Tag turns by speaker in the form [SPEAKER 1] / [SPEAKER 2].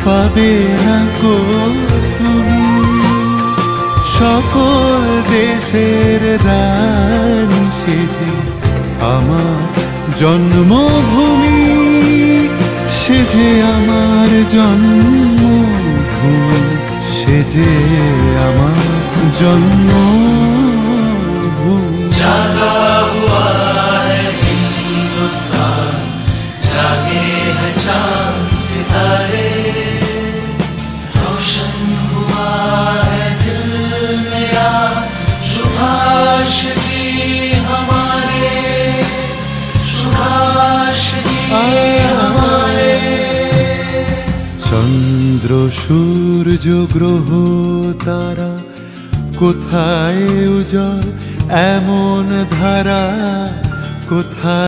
[SPEAKER 1] পাবে না গো তুমি। সকল দেশের রানী সেজে আমার জন্মভূমি, সেজে আমার জন্মভূমি, সেজে আমার জন্মভূমি।
[SPEAKER 2] जागा हुआ है हिंदुस्तान, जागे हैं चांद सितारे, रोशन हुआ है दिल मेरा, सुभाष जी हमारे, सुभाष जी हमारे।
[SPEAKER 1] চন্দ্র সূর্য গ্রহ তারা কোথায় উজ্জ্বল এমন ধারা, কোথায়